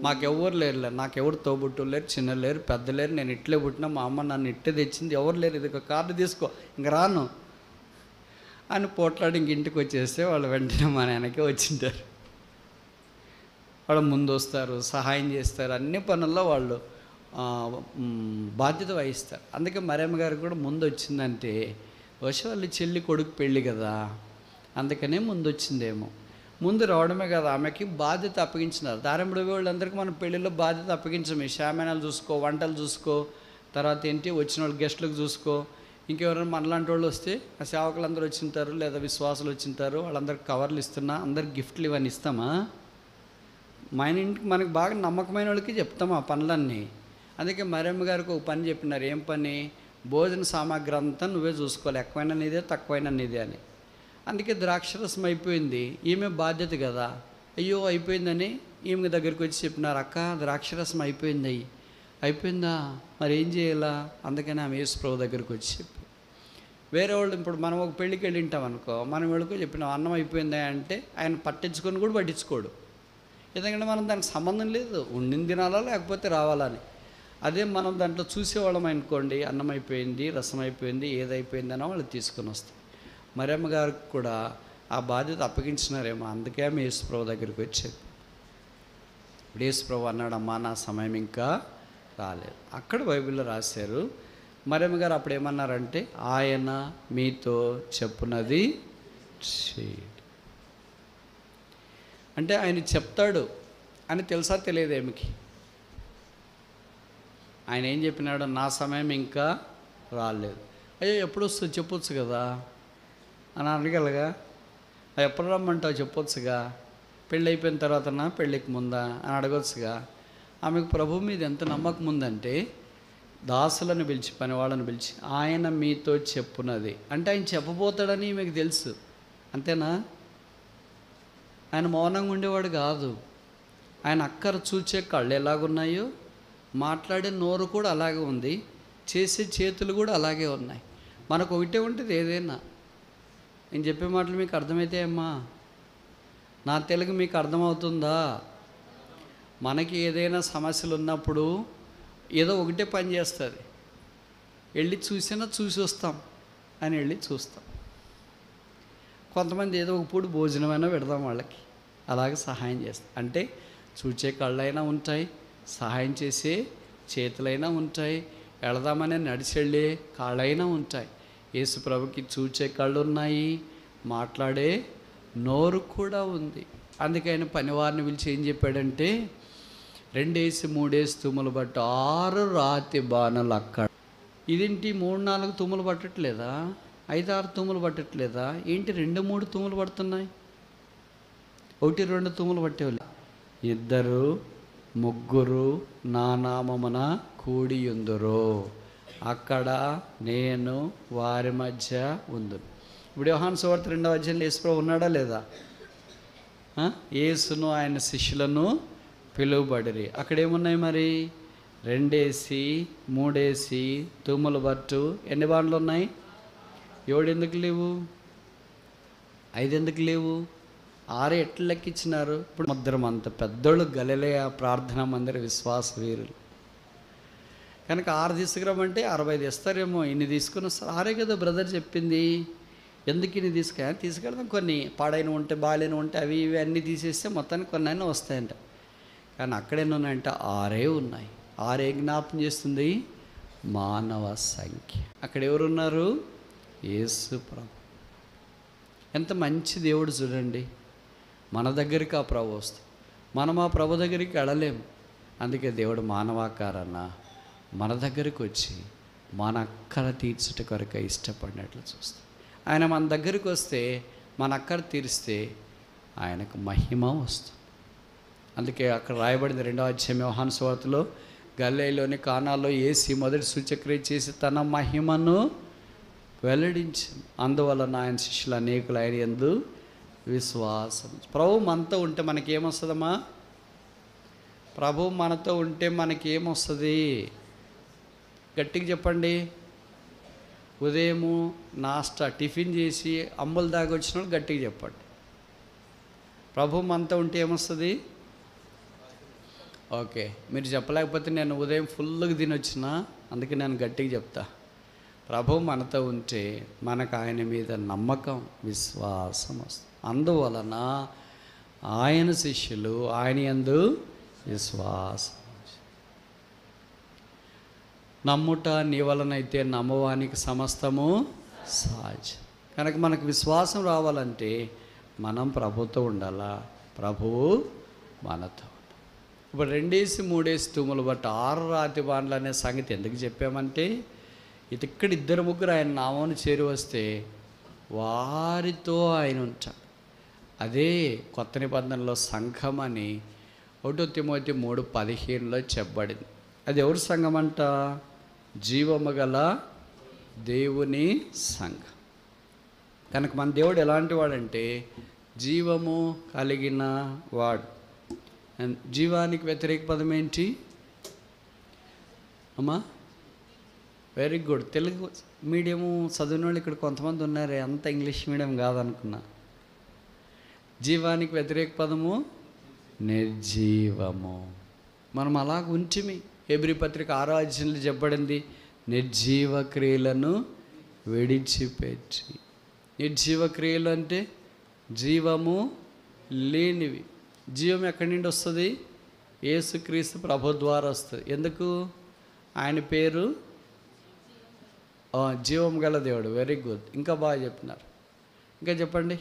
మాకెవ్వరు లేరులే, నాకెవరు తోబుట్టులు లేరు, చిన్న లేరు, పెద్ద లేరు, నేను ఇట్లే పుట్టినా, మా అమ్మ నన్ను ఇట్టే తెచ్చింది, ఎవరు లేరు, ఇది ఒక కార్డు తీసుకో, ఇంక రాను అని పోట్లాడి ఇంక ఇంటికి వచ్చేస్తే వాళ్ళు వెంటనే మా వెనకే వచ్చింటారు. వాళ్ళు ముందు వస్తారు, సహాయం చేస్తారు, అన్ని పనుల్లో వాళ్ళు బాధ్యత వహిస్తారు. అందుకే మరియమ్మ గారికి కూడా ముందు వచ్చిందంటే బహుశా వాళ్ళ చెల్లి కొడుకు పెళ్ళి కదా, అందుకనే ముందు వచ్చిందేమో. ముందు రావడమే కదా, ఆమెకి బాధ్యత అప్పగించినారు. దారంబడి వాళ్ళందరికీ మనం పెళ్ళిలో బాధ్యత అప్పగించమే. షామానాలు చూసుకో, వంటలు చూసుకో, తర్వాత ఏంటి వచ్చిన వాళ్ళు గెస్టులకు చూసుకో, ఇంకెవరైనా మనలాంటి వాళ్ళు వస్తే ఆ సేవకులందరూ వచ్చింటారు లేదా విశ్వాసులు వచ్చింటారు, వాళ్ళందరికీ కవర్లు ఇస్తున్నా, అందరికి గిఫ్ట్లు ఇవన్నీ ఇస్తామా? మన ఇంటికి మనకు బాగా నమ్మకమైన వాళ్ళకి చెప్తాం ఆ పనులన్నీ. అందుకే మరియమ్మ గారికి ఒక పని చెప్పినారు. ఏం పని? భోజన సామాగ్రి అంతా నువ్వే చూసుకోవాలి, ఎక్కువైనా నీదే తక్కువైనా నీదే అని. అందుకే ద్రాక్షరసం అయిపోయింది, ఈమె బాధ్యత కదా. అయ్యో అయిపోయిందని ఈమె దగ్గరికి వచ్చి చెప్పినారు, అక్క ద్రాక్షరసం అయిపోయిందా, మరి ఏం చేయాలా? అందుకని ఆమె యేసు ప్రభు దగ్గరికి వచ్చి చెప్పి, వేరే వాళ్ళు ఇప్పుడు మనం ఒక పెళ్ళికి వెళ్ళి ఉంటాం అనుకో, మనం వెళ్ళుకో చెప్పినాం అన్నం అయిపోయిందా అంటే ఆయన పట్టించుకొని కూడా పట్టించుకోడు. ఎందుకంటే మనం దానికి సంబంధం లేదు, ఉండింది తినాలా లేకపోతే రావాలని. అదే మనం దాంట్లో చూసేవాళ్ళం అనుకోండి, అన్నం అయిపోయింది, రసం అయిపోయింది, ఏదైపోయిందనో వాళ్ళు తీసుకొని వస్తాం. మరియమ్మ గారికి కూడా ఆ బాధ్యత అప్పగించినారేమో, అందుకే ఆమె యేసు ప్రభు దగ్గరికి వచ్చేది. ఇప్పుడు యేసు ప్రభు అన్నాడు, అమ్మా నా సమయం ఇంకా రాలేదు. అక్కడ బైబిల్లో రాశారు. మరియమ్మ గారు అప్పుడు ఏమన్నారంటే, ఆయన మీతో చెప్పునది చేయడు. అంటే ఆయన చెప్తాడు అని తెలుసా తెలియదు ఏమికి? ఆయన ఏం చెప్పినాడు? నా సమయం ఇంకా రాలేదు. అయ్యో ఎప్పుడు వస్తుంది చెప్పొచ్చు కదా అని అడగలగా. ఎప్పుడు రమ్మంటావు చెప్పొచ్చుగా. పెళ్ళి అయిపోయిన తర్వాతనా పెళ్ళికి ముందా అని అడగొచ్చుగా. ఆమెకు ప్రభు మీద ఎంత నమ్మకం ఉందంటే దాసులను పిలిచి, పనివాళ్ళని పిలిచి, ఆయన మీతో చెప్పున్నది అంటే ఆయన చెప్పబోతాడని మీకు తెలుసు. అంతేనా? ఆయన మౌనంగా ఉండేవాడు కాదు. ఆయన అక్కర చూచే కళ్ళు ఎలాగున్నాయో మాట్లాడే నోరు కూడా అలాగే ఉంది, చేసే చేతులు కూడా అలాగే ఉన్నాయి. మనకు ఒకటే ఉంటుంది ఏదైనా. నేను చెప్పే మాటలు మీకు అర్థమైతే అమ్మా? నా తెలుగు మీకు అర్థమవుతుందా? మనకి ఏదైనా సమస్యలు ఉన్నప్పుడు ఏదో ఒకటే పని చేస్తుంది, వెళ్ళి చూసినా చూసి వస్తాం అని వెళ్ళి చూస్తాం. కొంతమంది ఏదో ఒక పూట భోజనమైనా పెడదాం వాళ్ళకి, అలాగే సహాయం చేస్తాం. అంటే చూచే కళ్ళైనా ఉంటాయి, సహాయం చేసే చేతులైనా ఉంటాయి, వెళదామని నడిచెళ్ళే కాళ్ళైనా ఉంటాయి. యేసు ప్రభుకి చూచే కళ్ళు ఉన్నాయి, మాట్లాడే నోరు కూడా ఉంది. అందుకే ఆయన పనివారిని పిలిచి ఏం చెప్పాడంటే 2 వేసి 3 వేసి తుమ్ములు పట్టు 6 రాతి బాణలు అక్కడ. ఇదేంటి 3-4 తుమ్ములు పట్టట్లేదా? 5-6 తుమ్ములు పట్టట్లేదా? ఏంటి 2-3 తుమ్ములు పడుతున్నాయి? 1-2 తుమ్ములు పట్టేవాళ్ళు. 2-3 నా నామమున కూడియుందురు, అక్కడ నేను వారి మధ్య ఉందును. ఇప్పుడు యోహాను సువార్త 2వ అధ్యాయంలో యేసు ప్రభు ఉన్నాడా లేదా? యేసును ఆయన శిష్యులను పిలువబడిరి. అక్కడేమున్నాయి మరి? 2 వేసి 3 వేసి తుమ్ములు పట్టు. ఎన్ని బాణలు ఉన్నాయి? 7 ఎందుకు లేవు? 5 ఎందుకు లేవు? 6 ఎట్లా లెక్కించినారు? ఇప్పుడు మధ్యరం అంత పెద్దోళ్ళు గలిలయ ప్రార్థనా మందిర విశ్వాస వీరులు కనుక 6 తీసుకురామంటే 60 తెస్తారేమో. ఇన్ని తీసుకుని వస్తారు. 6 కదా బ్రదర్ చెప్పింది. ఎందుకు ఇన్ని తీసుకెళ్దాం. కొన్ని పాడైన ఉంటే బాగాలేని ఉంటే అవి ఇవి అన్నీ తీసేస్తే మొత్తానికి కొన్ని అయినా వస్తాయంట. కానీ అక్కడేనున్నాయంటే 6 ఉన్నాయి. 6 జ్ఞాపం చేస్తుంది? మానవ సంఖ్య. అక్కడ ఎవరున్నారు? యేసు ప్రభు. ఎంత మంచి దేవుడు చూడండి. మన దగ్గరికి ఆ ప్రభు వస్తాం, మనం ఆ ప్రభు దగ్గరికి వెళ్ళలేము. అందుకే దేవుడు మానవాకారాన మన దగ్గరికి వచ్చి మన అక్కర తీర్చుట కొరకు ఇష్టపడినట్లు చూస్తాం. ఆయన మన దగ్గరికి వస్తే మన అక్కర తీరిస్తే ఆయనకు మహిమ వస్తుంది. అందుకే అక్కడ రాయబడింది 2వ అధ్యాయం యోహాను సువార్తలో, గలిలయలోని కానాలో యేసు మొదటి సూచక్రియ చేసి తన మహిమను వెల్లడించింది. అందువలన ఆయన శిష్యులు అనేకులు ఆయన యందు విశ్వాసం. ప్రభు మనతో ఉంటే మనకేమొస్తుందమ్మా? ప్రభు మనతో ఉంటే మనకేమొస్తుంది? గట్టిగా చెప్పండి. ఉదయము నాస్టా టిఫిన్ చేసి అమ్ములు దాకా వచ్చిన వాళ్ళు గట్టిగా చెప్పండి. ప్రభు మనతో ఉంటే ఏమొస్తుంది? ఓకే, మీరు చెప్పలేకపోతే నేను ఉదయం ఫుల్గా తినొచ్చిన, అందుకే నేను గట్టిగా చెప్తా. ప్రభు మనతో ఉంటే మనకు ఆయన మీద నమ్మకం, విశ్వాసం వస్తుంది. అందువలన ఆయన శిష్యులు ఆయన యందు విశ్వాసం. నమ్ముట నీ వలనైతే నమ్మవానికి సమస్తము సహజం. కనుక మనకు విశ్వాసం రావాలంటే మనం ప్రభుతో ఉండాలా, ప్రభువు మనతో. ఇప్పుడు 2 వేసి 3 వేసి తుమ్ములు బట్టి 6 రాతి బాణలు అనే సంగతి ఎందుకు చెప్పామంటే, ఇక్కడ 2-3 ఆయన నామమును చేరి వస్తే వారితో ఆయన ఉంటాడు. అదే కొత్త నిబంధనలో సంఘం అని 1 తిమోతి 3:15 చెప్పబడింది. అది ఎవరి సంఘం అంట? జీవము గల దేవుని సంఘం. కనుక మన దేవుడు ఎలాంటి వాడంటే జీవము కలిగిన వాడు. జీవానికి వ్యతిరేక పదం ఏంటి అమ్మా? Very good. తెలుగు మీడియము చదివిన వాళ్ళు ఇక్కడ కొంతమంది ఉన్నారే, అంత ఇంగ్లీష్ మీడియం కాదనుకున్నా. జీవానికి వ్యతిరేక పదము నిర్జీవము. మనం అలాగ ఉంచిమి. హెబ్రీ పత్రిక 6వ అధ్యాయంలో చెప్పబడింది, నిర్జీవ క్రియలను విడిచిపెట్టి. నిర్జీవ క్రియలు అంటే జీవము లేనివి. జీవం ఎక్కడి నుండి వస్తుంది? యేసుక్రీస్తు ప్రభు ద్వారా వస్తుంది. ఎందుకు? ఆయన పేరు జీవం గల దేవుడు. వెరీ గుడ్, ఇంకా బాగా చెప్పినారు. ఇంకా చెప్పండి.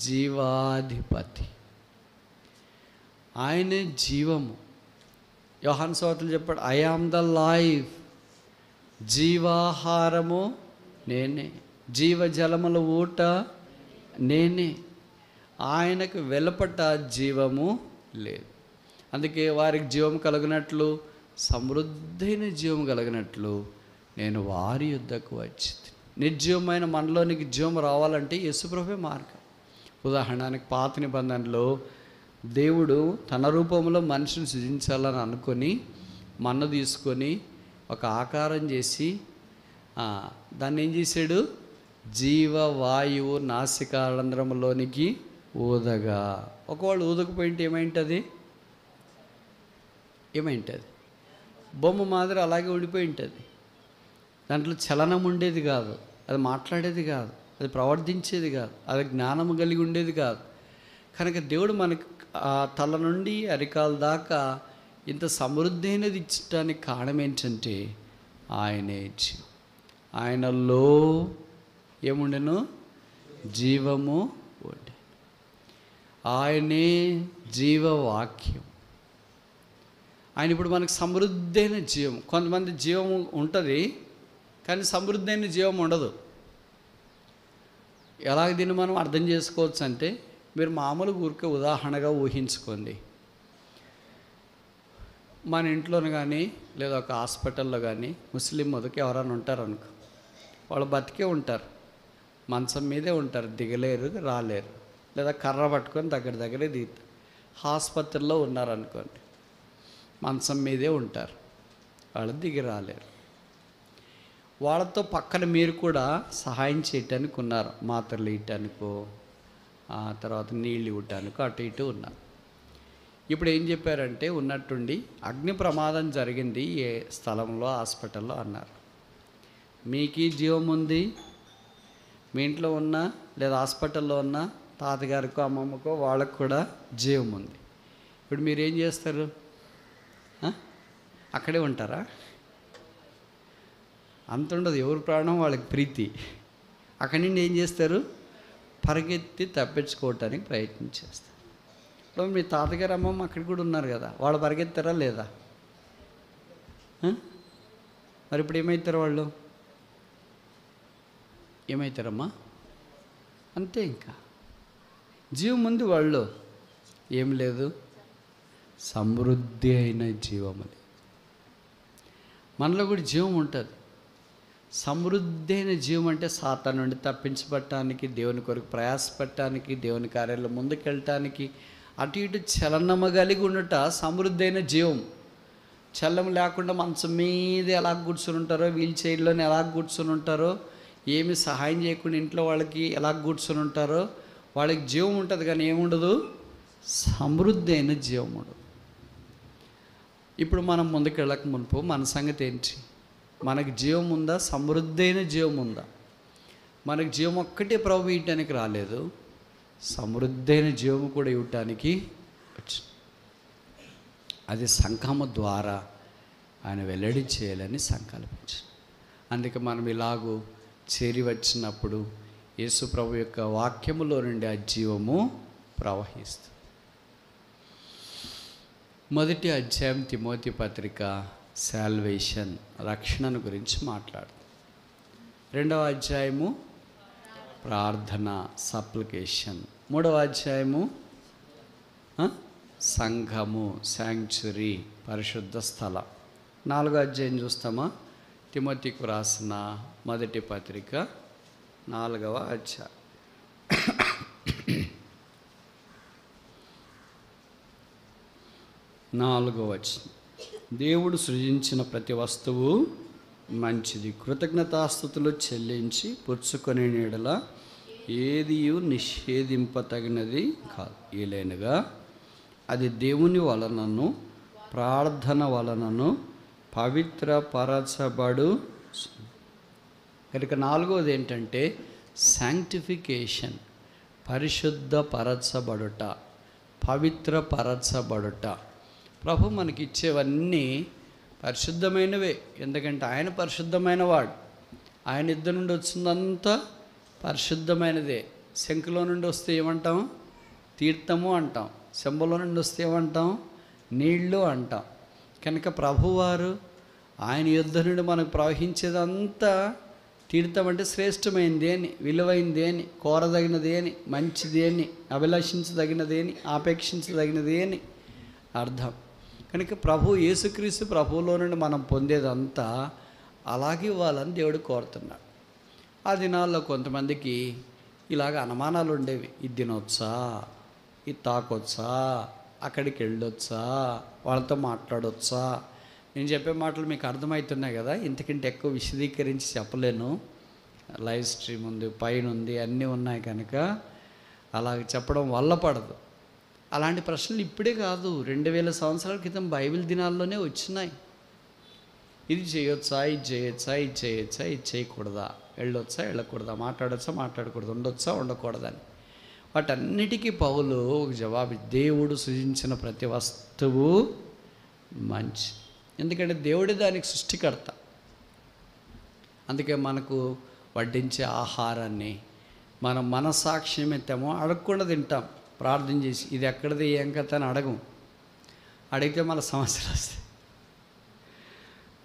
జీవాధిపతి. ఆయనే జీవము. యోహాను సువార్తలో చెప్పాడు, ఐ ఆమ్ ద లైఫ్, జీవాహారము నేనే, జీవజలముల ఊట నేనే, ఆయనకు వెలుపట జీవము లేదు. అందుకే వారికి జీవం కలిగినట్లు, సమృద్ధైన జీవం కలిగినట్లు నేను వారి యుద్ధకు వచ్చి, నిర్జీవమైన మనలోనికి జీవం రావాలంటే యేసుప్రభువే మార్గం. ఉదాహరణకి పాత నిబంధనలో దేవుడు తన రూపంలో మనిషిని సృజించాలని అనుకొని మన్ను తీసుకొని ఒక ఆకారం చేసి దాన్ని ఏం చేశాడు, జీవవాయువు నాసికారంధ్రంలోనికి ఊదగా. ఒకవేళ ఊదకపోయింటే ఏమైంటుంది, బొమ్మ మాదిరి అలాగే ఉండిపోయి ఉంటుంది. దాంట్లో చలనం ఉండేది కాదు, అది మాట్లాడేది కాదు, అది ప్రవర్తించేది కాదు, అది జ్ఞానము కలిగి ఉండేది కాదు. కనుక దేవుడు మనకు తల నుండి అరికాల దాకా ఇంత సమృద్ధి అయినది ఇచ్చడానికి కారణం ఏంటంటే ఆయనే జీవం. ఆయనలో ఏముండెను, జీవము ఉండే, ఆయనే జీవవాక్యం. ఆయన ఇప్పుడు మనకు సమృద్ధి అయిన జీవం. కొంతమంది జీవం ఉంటుంది కానీ సమృద్ధి అయిన జీవం ఉండదు. ఎలాగ దీన్ని మనం అర్థం చేసుకోవచ్చు అంటే, మీరు మామూలు ఊరికే ఉదాహరణగా ఊహించుకోండి. మన ఇంట్లోనే కానీ లేదా ఒక హాస్పిటల్లో కానీ ముస్లిం మొదకి ఎవరైనా ఉంటారనుకో, వాళ్ళు బతికే ఉంటారు, మంచం మీదే ఉంటారు, దిగలేరు రాలేరు, లేదా కర్ర పట్టుకొని దగ్గరే దిగుతారు. ఆసుపత్రిలో ఉన్నారనుకోండి, మంచం మీదే ఉంటారు, వాళ్ళు దిగి రాలేరు. వాళ్ళతో పక్కన మీరు కూడా సహాయం చేయటానికి ఉన్నారు, మాత్రలు ఇవ్వటానికో తర్వాత నీళ్ళు ఇవ్వటానికో అటు ఇటు ఉన్నారు. ఇప్పుడు ఏం చెప్పారంటే, ఉన్నట్టుండి అగ్ని ప్రమాదం జరిగింది ఏ స్థలంలో, హాస్పిటల్లో అన్నారు. మీకు జీవం ఉంది, మీ ఇంట్లో ఉన్న లేదా హాస్పిటల్లో ఉన్న తాతగారికో అమ్మమ్మకో వాళ్ళకు కూడా జీవం ఉంది. ఇప్పుడు మీరేం చేస్తారు, అక్కడే ఉంటారా? అంత ఉండదు, ఎవరి ప్రాణం వాళ్ళకి ప్రీతి. అక్కడి నుండి ఏం చేస్తారు, పరిగెత్తి తప్పించుకోవటానికి ప్రయత్నం చేస్తారు. ఇప్పుడు మీ తాతగారు అమ్మమ్మ అక్కడ కూడా ఉన్నారు కదా, వాళ్ళు పరిగెత్తారా లేదా? మరి ఇప్పుడు ఏమవుతారు వాళ్ళు, ఏమవుతారమ్మా? అంతే, ఇంకా జీవం ఉంది వాళ్ళు, ఏం లేదు, సమృద్ధి అయిన జీవములు. మనలో కూడా జీవం ఉంటుంది. సమృద్ధి అయిన జీవం అంటే సాతాను నుండి తప్పించబడటానికి, దేవుని కొరకు ప్రయాసపడటానికి, దేవుని కార్యాల్లో ముందుకెళ్ళటానికి, అటు ఇటు చలనము కలిగి ఉండట సమృద్ధి అయిన జీవం. చలనం లేకుండా మంచం మీద ఎలా కూర్చుని ఉంటారో, వీల్ చైర్లోనే ఎలా కూర్చుని ఉంటారో, ఏమి సహాయం చేయకుండా ఇంట్లో వాళ్ళకి ఎలా కూర్చుని ఉంటారో, వాళ్ళకి జీవం ఉంటుంది కానీ ఏముండదు, సమృద్ధి అయిన జీవం ఉండదు. ఇప్పుడు మనం ముందుకెళ్ళక మునుపు మన సంగతి ఏంటి, మనకి జీవం ఉందా, సమృద్ధి అయిన జీవం ఉందా? మనకి జీవం ఒక్కటే ప్రభు ఇవ్వటానికి రాలేదు, సమృద్ధి అయిన జీవం కూడా ఇవ్వటానికి వచ్చి, అది సంకల్పము ద్వారా ఆయన వెల్లడి చేయాలని సంకల్పించారు. అందుకే మనం ఇలాగూ చేరి వచ్చినప్పుడు యేసు ప్రభు యొక్క వాక్యములో నుండి ఆ జీవము ప్రవహిస్తుంది. మొదటి అధ్యాయం తిమోతి పత్రిక సాల్వేషన్, రక్షణను గురించి మాట్లాడుతుంది. రెండవ అధ్యాయము ప్రార్థన, సప్లికేషన్. మూడవ అధ్యాయము సంఘము, శాంక్చురీ, పరిశుద్ధ స్థలం. నాలుగో అధ్యాయం చూస్తామా, తిమోతికు రాసిన మొదటి పత్రిక 4వ అధ్యాయం. నాలుగవ వచనం, దేవుడు సృజించిన ప్రతి వస్తువు మంచిది, కృతజ్ఞతాస్తుతులు చెల్లించి పుచ్చుకొని నీడల ఏదియు నిషేధింపతగినది కాదు, ఏలైనగా అది దేవుని వలనను ప్రార్థన వలనను పవిత్రపరచబడు. కనుక నాలుగవది ఏంటంటే శాంక్టిఫికేషన్, పరిశుద్ధపరచబడుట, పవిత్రపరచబడుట. ప్రభు మనకి ఇచ్చేవన్నీ పరిశుద్ధమైనవే, ఎందుకంటే ఆయన పరిశుద్ధమైన వాడు. ఆయన ఇద్దరు నుండి వచ్చిందంతా పరిశుద్ధమైనదే. శంకులో నుండి వస్తే ఏమంటాం, తీర్థము అంటాం. చెంబులో నుండి వస్తే ఏమంటాం, నీళ్ళు అంటాం. కనుక ప్రభువారు ఆయన యుద్ధ నుండి మనకు ప్రవహించేదంతా తీర్థం అంటే శ్రేష్టమైనది అని, విలువైనది అని, కోరదగినది అని, మంచిది అని, అభిలషించదగినది అని, ఆపేక్షించదగినది అని అర్థం. కనుక ప్రభు యేసుక్రీస్తు ప్రభువులో నుండి మనం పొందేదంతా అలాగే ఇవ్వాలని దేవుడు కోరుతున్నాడు. ఆ దినాల్లో కొంతమందికి ఇలాగ అనుమానాలు ఉండేవి. ఇది తినొచ్చా, ఇది తాకొచ్చా, అక్కడికి వెళ్ళొచ్చా, వాళ్ళతో మాట్లాడొచ్చా. నేను చెప్పే మాటలు మీకు అర్థమవుతున్నాయి కదా, ఇంతకంటే ఎక్కువ విశదీకరించి చెప్పలేను. లైవ్ స్ట్రీమ్ ఉంది, పైన ఉంది, అన్నీ ఉన్నాయి కనుక అలాగ చెప్పడం వల్ల పడదు. అలాంటి ప్రశ్నలు ఇప్పుడే కాదు, 2000 సంవత్సరాల క్రితం బైబిల్ దినాల్లోనే వచ్చినాయి. ఇది చేయొచ్చా, ఇది చేయొచ్చా, ఇది చేయొచ్చా, ఇది చేయకూడదా, వెళ్ళొచ్చా, వెళ్ళకూడదా, మాట్లాడొచ్చా, మాట్లాడకూడదు, ఉండొచ్చా, ఉండకూడదని. వాటన్నిటికీ పౌలు ఒక జవాబు, దేవుడు సృజించిన ప్రతి వస్తువు మంచి. ఎందుకంటే దేవుడే దానికి సృష్టికర్త. అందుకే మనకు వడ్డించే ఆహారాన్ని మనం మనసాక్ష్యం ఎత్తామో అడగకుండా తింటాం. ప్రార్థన చేసి ఇది ఎక్కడిది ఏం కథ అని అడగం. అడిగితే మన సమస్యలు వస్తాయి.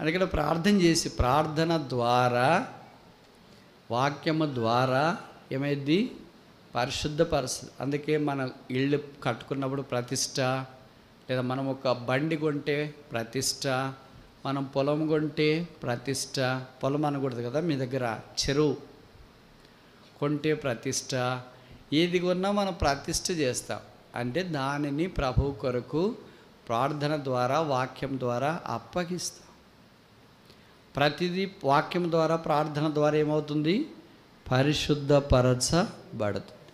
అందుకని ప్రార్థన చేసి, ప్రార్థన ద్వారా, వాక్యము ద్వారా ఏమైంది, పరిశుద్ధపరుస్తుంది. అందుకే మన ఇళ్ళు కట్టుకున్నప్పుడు ప్రతిష్ట, లేదా మనం ఒక బండి కొంటే ప్రతిష్ట, మనం పొలం కొంటే ప్రతిష్ట. పొలం అనకూడదు కదా మీ దగ్గర, చెరువు కొంటే ప్రతిష్ట. ఏది కొన్నా మనం ప్రతిష్ట చేస్తాం. అంటే దానిని ప్రభువు కొరకు ప్రార్థన ద్వారా, వాక్యం ద్వారా అప్పగిస్తాం. ప్రతిదీ వాక్యం ద్వారా, ప్రార్థన ద్వారా ఏమవుతుంది, పరిశుద్ధపరచబడుతుంది.